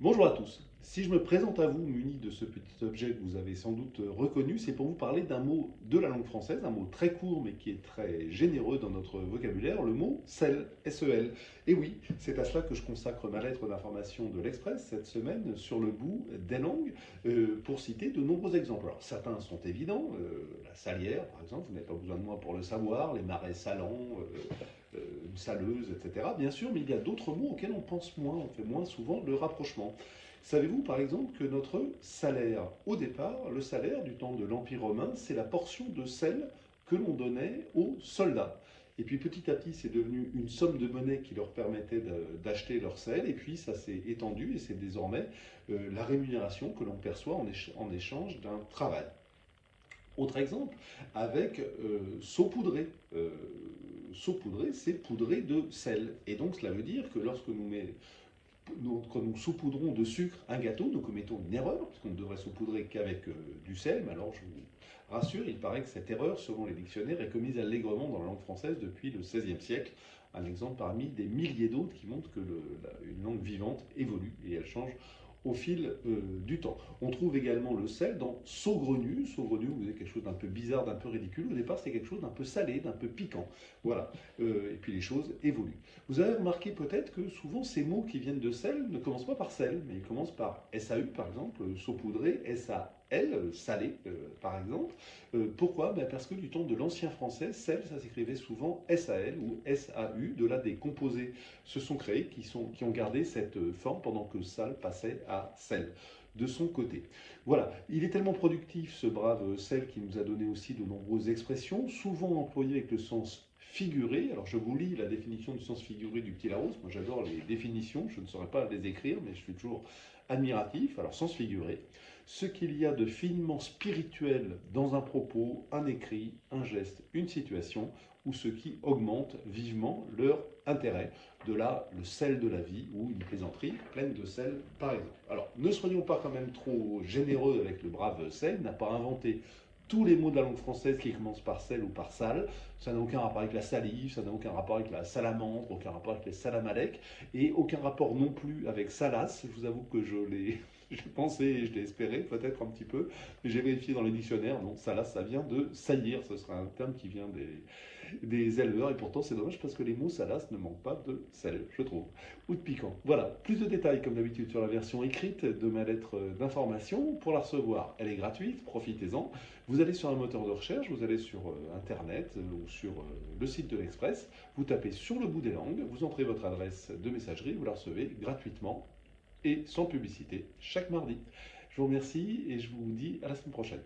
Bonjour à tous. Si je me présente à vous muni de ce petit objet que vous avez sans doute reconnu, c'est pour vous parler d'un mot de la langue française, un mot très court mais qui est très généreux dans notre vocabulaire, le mot sel, S-E-L. Et oui, c'est à cela que je consacre ma lettre d'information de l'Express cette semaine sur le bout des langues, pour citer de nombreux exemples. Alors certains sont évidents, la salière par exemple, vous n'avez pas besoin de moi pour le savoir, les marais salants, une saleuse, etc. Bien sûr, mais il y a d'autres mots auxquels on pense moins, on fait moins souvent le rapprochement. Savez-vous par exemple que notre salaire, au départ, le salaire du temps de l'Empire romain, c'est la portion de sel que l'on donnait aux soldats. Et puis petit à petit, c'est devenu une somme de monnaie qui leur permettait d'acheter leur sel. Et puis ça s'est étendu et c'est désormais la rémunération que l'on perçoit en échange d'un travail. Autre exemple, avec saupoudrer. Saupoudrer, c'est poudrer de sel. Et donc cela veut dire que lorsque quand nous saupoudrons de sucre un gâteau, nous commettons une erreur, parce qu'on ne devrait saupoudrer qu'avec du sel, mais alors je vous rassure, il paraît que cette erreur, selon les dictionnaires, est commise allègrement dans la langue française depuis le XVIe siècle. Un exemple parmi des milliers d'autres qui montre que une langue vivante évolue et elle change au fil du temps. On trouve également le sel dans saugrenu. Saugrenu, vous avez quelque chose d'un peu bizarre, d'un peu ridicule. Au départ, c'est quelque chose d'un peu salé, d'un peu piquant. Voilà. Et puis les choses évoluent. Vous avez remarqué peut-être que souvent ces mots qui viennent de sel ne commencent pas par sel, mais ils commencent par SAU par exemple, saupoudré, SAL, salé par exemple. Pourquoi? Ben parce que du temps de l'ancien français, sel ça s'écrivait souvent SAL ou SAU, de là des composés se sont créés qui ont gardé cette forme pendant que sal passait à sel de son côté. Voilà, il est tellement productif ce brave sel qui nous a donné aussi de nombreuses expressions, souvent employées avec le sens figuré. Alors je vous lis la définition du sens figuré du petit Larousse. Moi j'adore les définitions, je ne saurais pas les écrire, mais je suis toujours admiratif. Alors sens figuré, ce qu'il y a de finement spirituel dans un propos, un écrit, un geste, une situation, ou ce qui augmente vivement leur intérêt. De là, le sel de la vie, ou une plaisanterie pleine de sel, par exemple. Alors, ne soyons pas quand même trop généreux avec le brave sel, il n'a pas inventé tous les mots de la langue française qui commencent par sel ou par sale. Ça n'a aucun rapport avec la salive, ça n'a aucun rapport avec la salamandre, aucun rapport avec les salamalek, et aucun rapport non plus avec salas. Je vous avoue que je l'ai j'ai pensé et je l'ai espéré, peut-être un petit peu, mais j'ai vérifié dans les dictionnaires, non, salas, ça vient de saillir, ce sera un terme qui vient des éleveurs, et pourtant c'est dommage parce que les mots salas ne manquent pas de sel, je trouve, ou de piquant. Voilà, plus de détails comme d'habitude sur la version écrite de ma lettre d'information. Pour la recevoir, elle est gratuite, profitez-en. Vous allez sur un moteur de recherche, vous allez sur Internet ou sur le site de l'Express, vous tapez sur le bout des langues, vous entrez votre adresse de messagerie, vous la recevez gratuitement et sans publicité chaque mardi. Je vous remercie et je vous dis à la semaine prochaine.